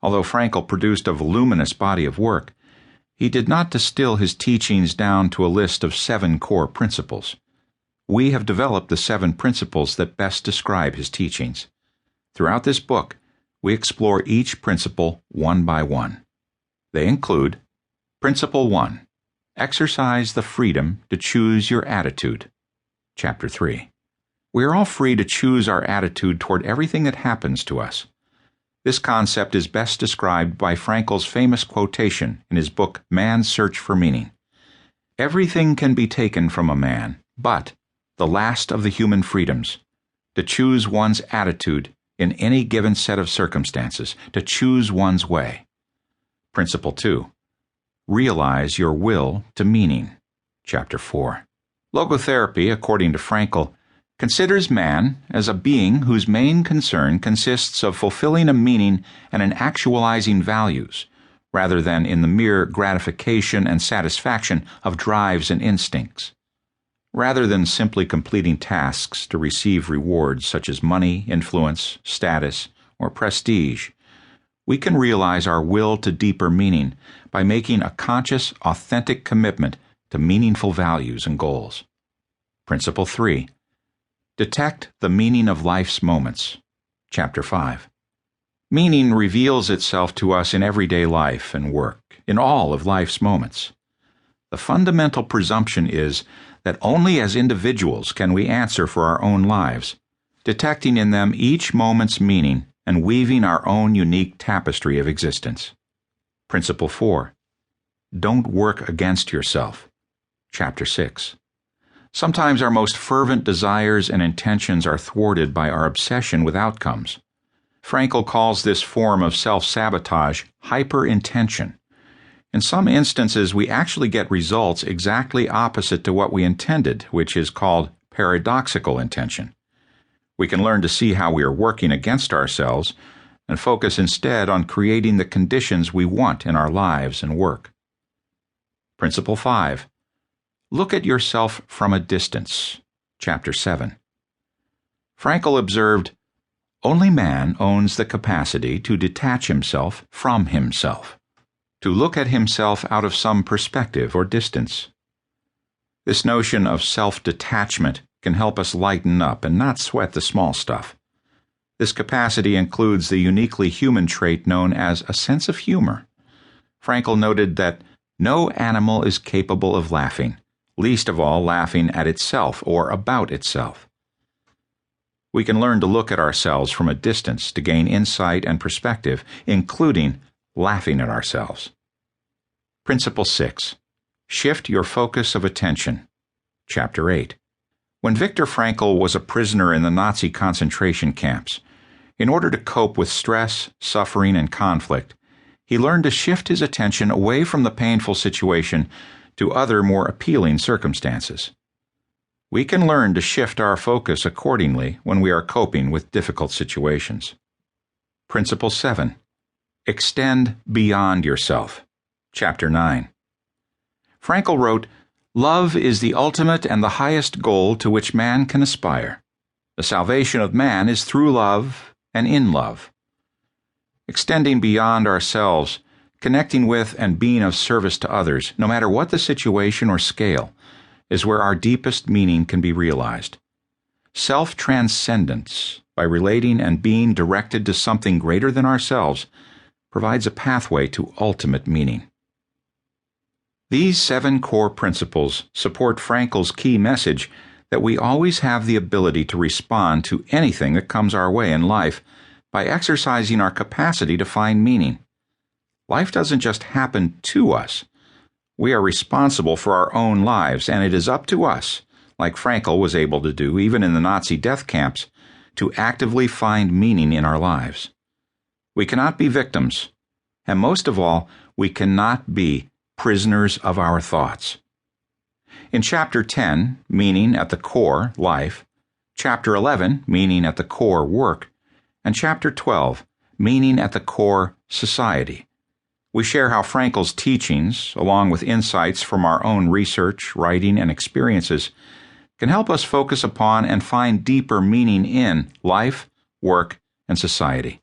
Although Frankl produced a voluminous body of work, he did not distill his teachings down to a list of 7 core principles. We have developed the 7 principles that best describe his teachings. Throughout this book, we explore each principle one by one. They include: Principle 1. Exercise the freedom to choose your attitude. Chapter 3. We are all free to choose our attitude toward everything that happens to us. This concept is best described by Frankl's famous quotation in his book Man's Search for Meaning. Everything can be taken from a man, but the last of the human freedoms, to choose one's attitude in any given set of circumstances, to choose one's way. Principle 2. Realize your will to meaning. Chapter 4. Logotherapy, according to Frankl, considers man as a being whose main concern consists of fulfilling a meaning and in actualizing values, rather than in the mere gratification and satisfaction of drives and instincts. Rather than simply completing tasks to receive rewards such as money, influence, status, or prestige, we can realize our will to deeper meaning by making a conscious, authentic commitment to meaningful values and goals. Principle 3. Detect the meaning of life's moments. Chapter 5. Meaning reveals itself to us in everyday life and work, in all of life's moments. The fundamental presumption is that only as individuals can we answer for our own lives, detecting in them each moment's meaning and weaving our own unique tapestry of existence. Principle 4. Don't work against yourself. Chapter 6. Sometimes our most fervent desires and intentions are thwarted by our obsession with outcomes. Frankl calls this form of self-sabotage hyper-intention. In some instances, we actually get results exactly opposite to what we intended, which is called paradoxical intention. We can learn to see how we are working against ourselves and focus instead on creating the conditions we want in our lives and work. Principle 5. Look at yourself from a distance. Chapter 7. Frankl observed, only man owns the capacity to detach himself from himself, to look at himself out of some perspective or distance. This notion of self-detachment can help us lighten up and not sweat the small stuff. This capacity includes the uniquely human trait known as a sense of humor. Frankl noted that no animal is capable of laughing, least of all laughing at itself or about itself. We can learn to look at ourselves from a distance to gain insight and perspective, including laughing at ourselves. Principle 6. Shift your focus of attention. Chapter 8. When Viktor Frankl was a prisoner in the Nazi concentration camps, in order to cope with stress, suffering, and conflict, he learned to shift his attention away from the painful situation to other more appealing circumstances. We can learn to shift our focus accordingly when we are coping with difficult situations. Principle 7. Extend beyond yourself. Chapter 9. Frankl wrote, love is the ultimate and the highest goal to which man can aspire. The salvation of man is through love and in love. Extending beyond ourselves, connecting with and being of service to others, no matter what the situation or scale, is where our deepest meaning can be realized. Self-transcendence, by relating and being directed to something greater than ourselves, provides a pathway to ultimate meaning. These 7 core principles support Frankl's key message that we always have the ability to respond to anything that comes our way in life by exercising our capacity to find meaning. Life doesn't just happen to us. We are responsible for our own lives, and it is up to us, like Frankl was able to do even in the Nazi death camps, to actively find meaning in our lives. We cannot be victims, and most of all, we cannot be prisoners of our thoughts. In Chapter 10, Meaning at the Core, Life, Chapter 11, Meaning at the Core, Work, and Chapter 12, Meaning at the Core, Society, we share how Frankl's teachings, along with insights from our own research, writing, and experiences, can help us focus upon and find deeper meaning in life, work, and society.